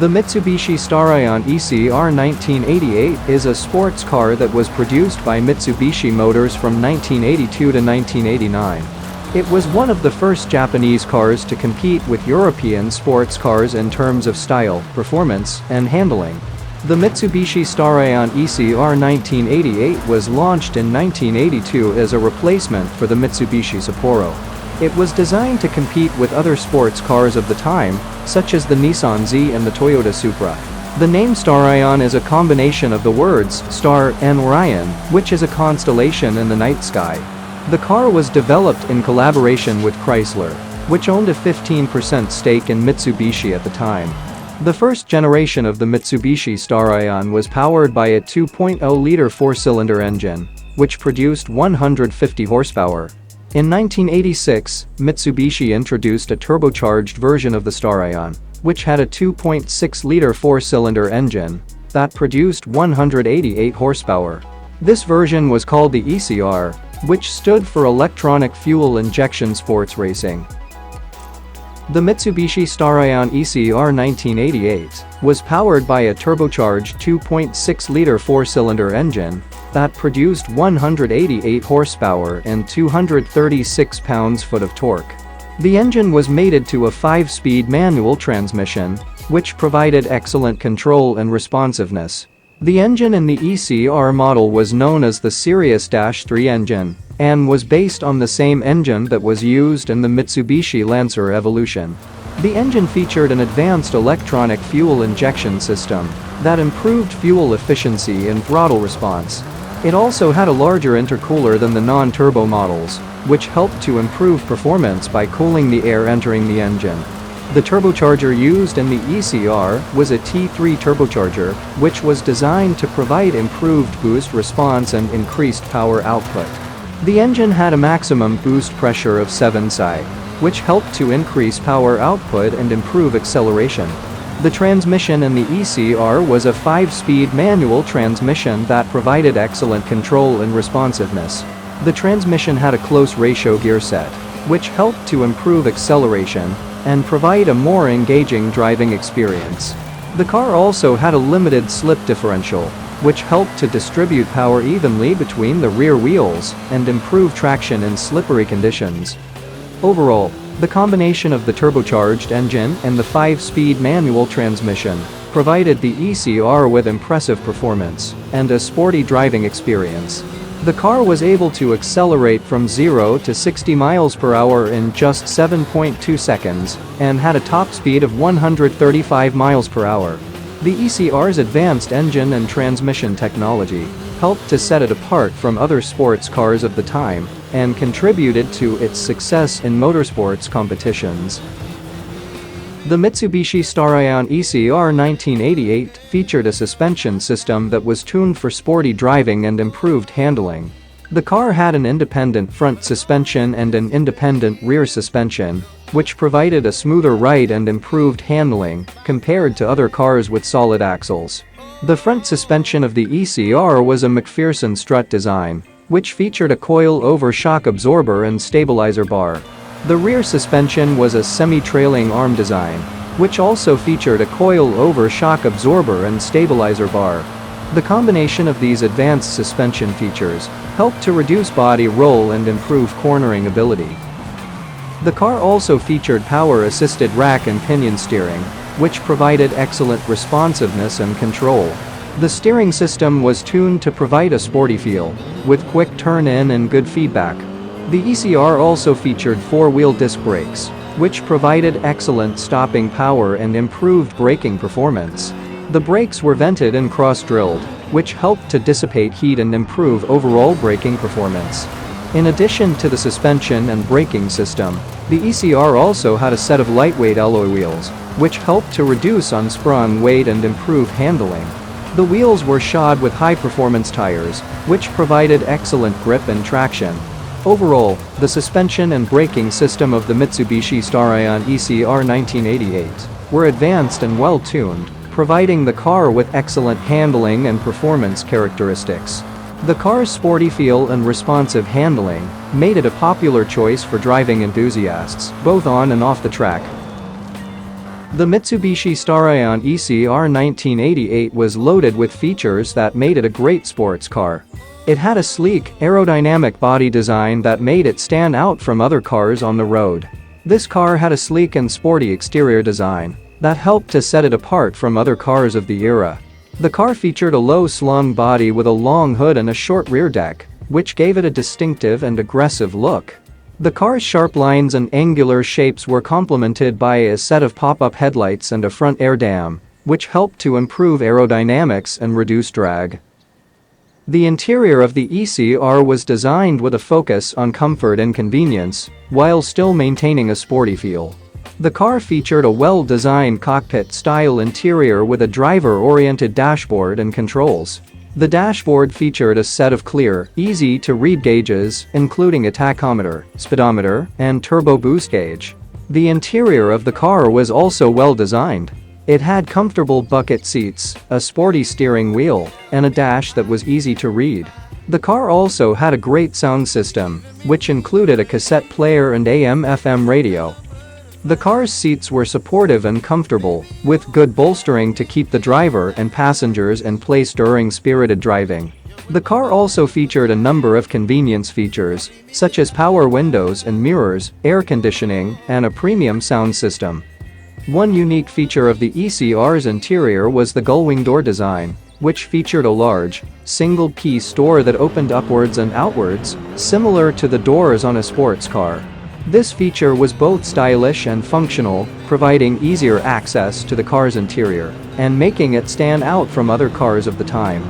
The Mitsubishi Starion ESI-R 1988 is a sports car that was produced by Mitsubishi Motors from 1982 to 1989. It was one of the first Japanese cars to compete with European sports cars in terms of style, performance, and handling. The Mitsubishi Starion ESI-R 1988 was launched in 1982 as a replacement for the Mitsubishi Sapporo. It was designed to compete with other sports cars of the time, such as the Nissan Z and the Toyota Supra. The name Starion is a combination of the words star and Orion, which is a constellation in the night sky. The car was developed in collaboration with Chrysler, which owned a 15% stake in Mitsubishi at the time. The first generation of the Mitsubishi Starion was powered by a 2.0-liter four-cylinder engine, which produced 150 horsepower. In 1986, Mitsubishi introduced a turbocharged version of the Starion, which had a 2.6-liter four-cylinder engine that produced 188 horsepower. This version was called the aESI-R, which stood for Electronic Fuel Injection Sports Racing. The Mitsubishi Starion ESI-R 1988 was powered by a turbocharged 2.6-liter four-cylinder engine that produced 188 horsepower and 236 pounds-foot of torque. The engine was mated to a 5-speed manual transmission, which provided excellent control and responsiveness. The engine in the ESI-R model was known as the Sirius-3 engine and was based on the same engine that was used in the Mitsubishi Lancer Evolution. The engine featured an advanced electronic fuel injection system that improved fuel efficiency and throttle response. It also had a larger intercooler than the non-turbo models, which helped to improve performance by cooling the air entering the engine. The turbocharger used in the ESI-R was a T3 turbocharger, which was designed to provide improved boost response and increased power output. The engine had a maximum boost pressure of 7 psi, which helped to increase power output and improve acceleration. The transmission in the ESI-R was a 5-speed manual transmission that provided excellent control and responsiveness. The transmission had a close ratio gear set, which helped to improve acceleration and provide a more engaging driving experience. The car also had a limited slip differential, which helped to distribute power evenly between the rear wheels and improve traction in slippery conditions. Overall, the combination of the turbocharged engine and the 5-speed manual transmission provided the ESI-R with impressive performance and a sporty driving experience. The car was able to accelerate from 0 to 60 miles per hour in just 7.2 seconds and had a top speed of 135 miles per hour. The ESI-R's advanced engine and transmission technology helped to set it apart from other sports cars of the time and contributed to its success in motorsports competitions. The Mitsubishi Starion ESI-R 1988 featured a suspension system that was tuned for sporty driving and improved handling. The car had an independent front suspension and an independent rear suspension, which provided a smoother ride and improved handling compared to other cars with solid axles. The front suspension of the ESI-R was a McPherson strut design, which featured a coil-over shock absorber and stabilizer bar. The rear suspension was a semi-trailing arm design, which also featured a coil-over shock absorber and stabilizer bar. The combination of these advanced suspension features helped to reduce body roll and improve cornering ability. The car also featured power-assisted rack and pinion steering, which provided excellent responsiveness and control. The steering system was tuned to provide a sporty feel, with quick turn-in and good feedback. The ESI-R also featured 4-wheel disc brakes, which provided excellent stopping power and improved braking performance. The brakes were vented and cross-drilled, which helped to dissipate heat and improve overall braking performance. In addition to the suspension and braking system, the ESI-R also had a set of lightweight alloy wheels, which helped to reduce unsprung weight and improve handling. The wheels were shod with high-performance tires, which provided excellent grip and traction. Overall, the suspension and braking system of the Mitsubishi Starion ESI-R 1988 were advanced and well-tuned, providing the car with excellent handling and performance characteristics. The car's sporty feel and responsive handling made it a popular choice for driving enthusiasts, both on and off the track. The Mitsubishi Starion ESI-R 1988 was loaded with features that made it a great sports car. It had a sleek, aerodynamic body design that made it stand out from other cars on the road. This car had a sleek and sporty exterior design that helped to set it apart from other cars of the era. The car featured a low-slung body with a long hood and a short rear deck, which gave it a distinctive and aggressive look. The car's sharp lines and angular shapes were complemented by a set of pop-up headlights and a front air dam, which helped to improve aerodynamics and reduce drag. The interior of the ESI-R was designed with a focus on comfort and convenience, while still maintaining a sporty feel. The car featured a well-designed cockpit-style interior with a driver-oriented dashboard and controls. The dashboard featured a set of clear, easy-to-read gauges, including a tachometer, speedometer, and turbo boost gauge. The interior of the car was also well-designed. It had comfortable bucket seats, a sporty steering wheel, and a dash that was easy to read. The car also had a great sound system, which included a cassette player and AM/FM radio. The car's seats were supportive and comfortable, with good bolstering to keep the driver and passengers in place during spirited driving. The car also featured a number of convenience features, such as power windows and mirrors, air conditioning, and a premium sound system. One unique feature of the ESI-R's interior was the gullwing door design, which featured a large, single-piece door that opened upwards and outwards, similar to the doors on a sports car. This feature was both stylish and functional, providing easier access to the car's interior and making it stand out from other cars of the time.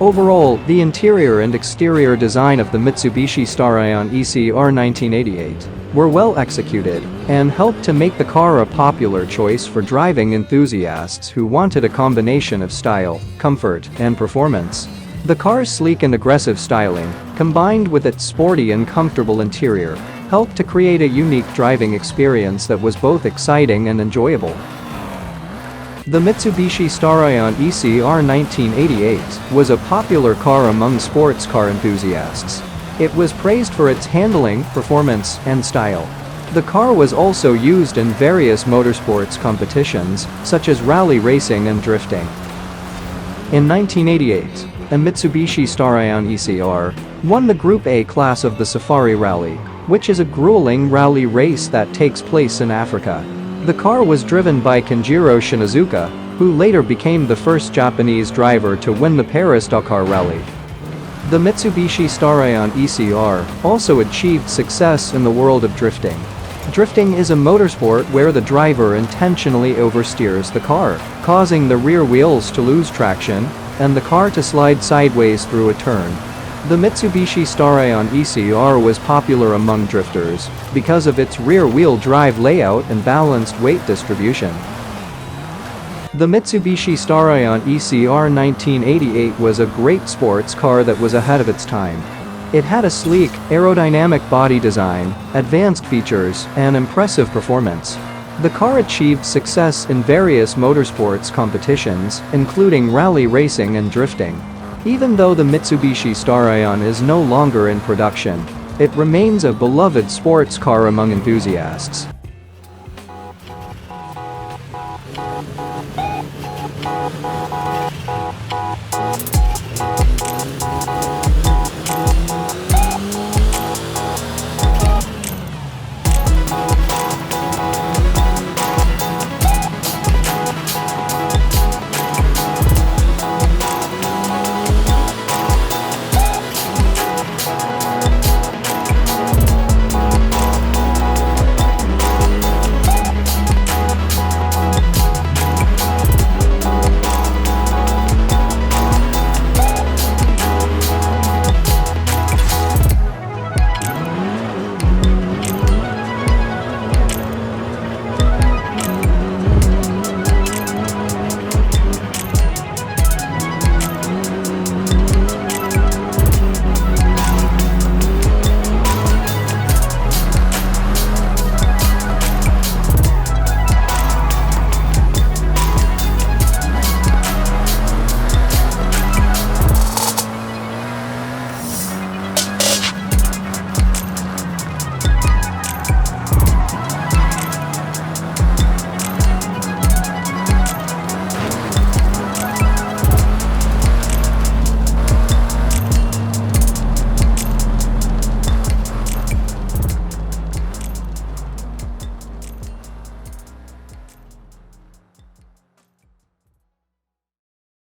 Overall, the interior and exterior design of the Mitsubishi Starion ESI-R 1988 were well executed and helped to make the car a popular choice for driving enthusiasts who wanted a combination of style, comfort, and performance. The car's sleek and aggressive styling, combined with its sporty and comfortable interior, helped to create a unique driving experience that was both exciting and enjoyable. The Mitsubishi Starion ESI-R 1988 was a popular car among sports car enthusiasts. It was praised for its handling, performance, and style. The car was also used in various motorsports competitions, such as rally racing and drifting. In 1988, a Mitsubishi Starion ESI-R won the Group A class of the Safari Rally, which is a grueling rally race that takes place in Africa. The car was driven by Kenjiro Shinazuka, who later became the first Japanese driver to win the Paris-Dakar Rally. The Mitsubishi Starion ESI-R also achieved success in the world of drifting. Drifting is a motorsport where the driver intentionally oversteers the car, causing the rear wheels to lose traction and the car to slide sideways through a turn. The Mitsubishi Starion ESI-R was popular among drifters because of its rear-wheel drive layout and balanced weight distribution. The Mitsubishi Starion ESI-R 1988 was a great sports car that was ahead of its time. It had a sleek, aerodynamic body design, advanced features, and impressive performance. The car achieved success in various motorsports competitions, including rally racing and drifting. Even though the Mitsubishi Starion is no longer in production, it remains a beloved sports car among enthusiasts.